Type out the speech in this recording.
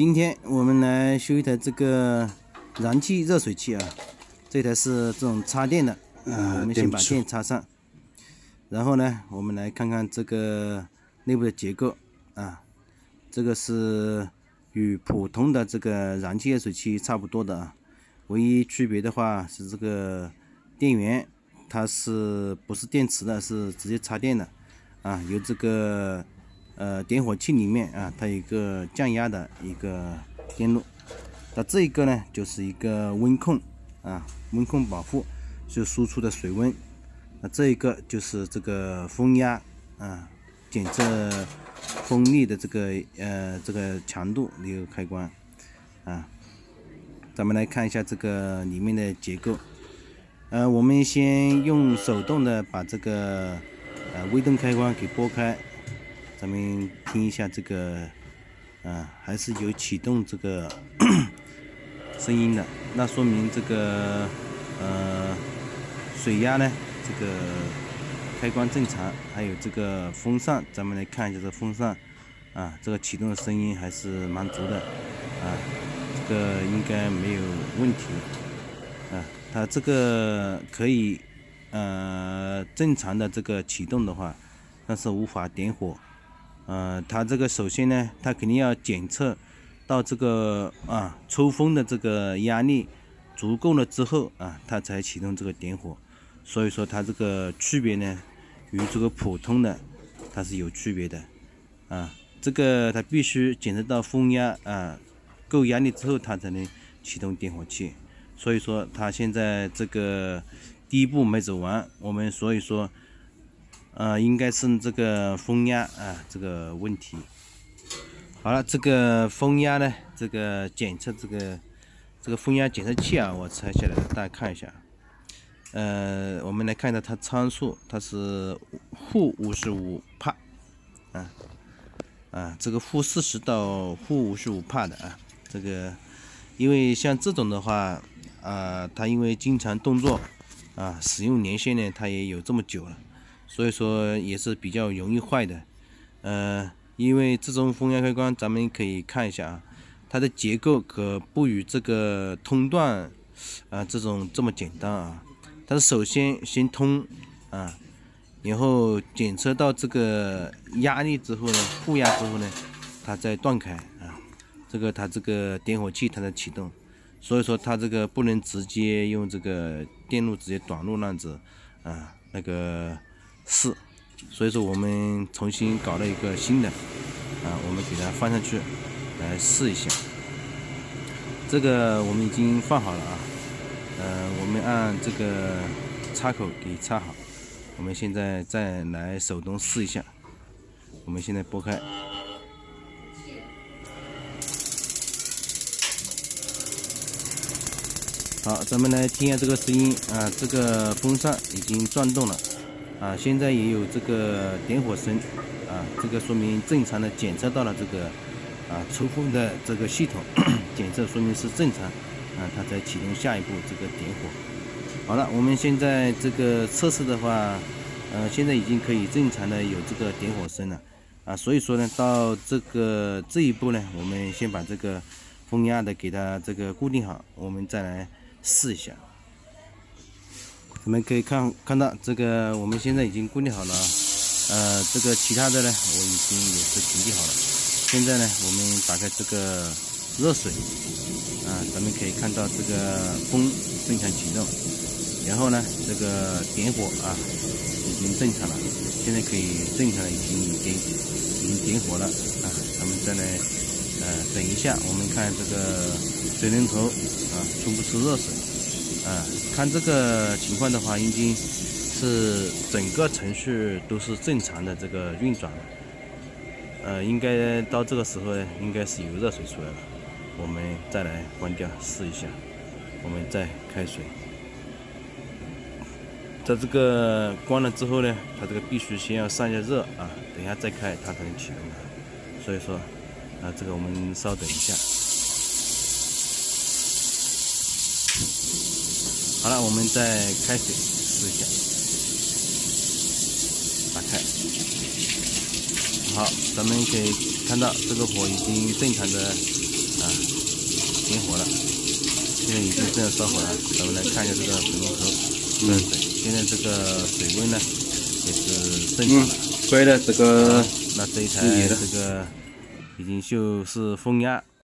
今天我们来修一台这个燃气热水器啊，这台是这种插电的我们先把电插上，然后呢，我们来看看这个内部的结构啊，这个是与普通的这个燃气热水器差不多的啊，唯一区别的话是这个电源它是不是电池的，是直接插电的啊，由这个点火器里面啊，它有一个降压的一个电路。那这一个呢，就是一个温控啊，温控保护，就输出的水温。那这一个就是这个风压啊，检测风力的这个强度的一个开关啊。咱们来看一下这个里面的结构。我们先用手动的把这个微动开关给拨开。咱们听一下这个，还是有启动这个声音的，那说明这个水压呢，这个开关正常，还有这个风扇，咱们来看一下这个风扇啊，这个启动的声音还是蛮足的啊，这个应该没有问题啊，它这个可以正常的这个启动的话，但是无法点火。它这个首先呢，它肯定要检测到这个抽风的这个压力足够了之后啊，它才启动这个点火。所以说它这个区别呢，与这个普通的它是有区别的啊。这个它必须检测到风压够压力之后，它才能启动点火器。所以说它现在这个第一步没走完，我们所以说。应该是这个风压这个问题。好了，这个风压呢，这个检测这个风压检测器啊，我拆下来大家看一下。我们来看一下它参数，它是负55帕这个负40到负55帕的啊。这个因为像这种的话它因为经常动作使用年限呢，它也有这么久了。所以说也是比较容易坏的，因为这种风压开关，咱们可以看一下啊，它的结构可不与这个通断这种这么简单啊。它是首先通然后检测到这个压力之后呢，负压之后呢，它再断开这个它这个点火器它才启动。所以说它这个不能直接用这个电路直接短路那样子那个。所以说我们重新搞了一个新的我们给它放上去来试一下。这个我们已经放好了我们按这个插口给插好。我们现在再来手动试一下。我们现在拨开，好，咱们来听一下这个声音这个风扇已经转动了。现在也有这个点火声这个说明正常的检测到了这个抽风的这个系统检测说明是正常它才启动下一步这个点火。好了，我们现在这个测试的话现在已经可以正常的有这个点火声了所以说呢，到这一步呢，我们先把这个风压的给它这个固定好，我们再来试一下。我们可以看到这个我们现在已经固定好了这个其他的呢我已经也是屏蔽好了。现在呢，我们打开这个热水咱们可以看到这个风正常启动，然后呢这个点火已经正常了，现在可以正常的已经点火了咱们再来等一下，我们看这个水龙头出不出热水看这个情况的话，已经是整个程序都是正常的这个运转了应该到这个时候呢，应该是有热水出来了。我们再来关掉试一下，我们再开水。在这个关了之后呢，它这个必须先要散一下热等一下再开它才能启动所以说这个我们稍等一下。好了，我们再开水试一下，打开。好，咱们可以看到这个火已经正常的点火了，现在已经正要烧火了。咱们来看一下这个水龙头热水，现在这个水温呢也是正常的。乖的，这个那这一台这个已经就是风压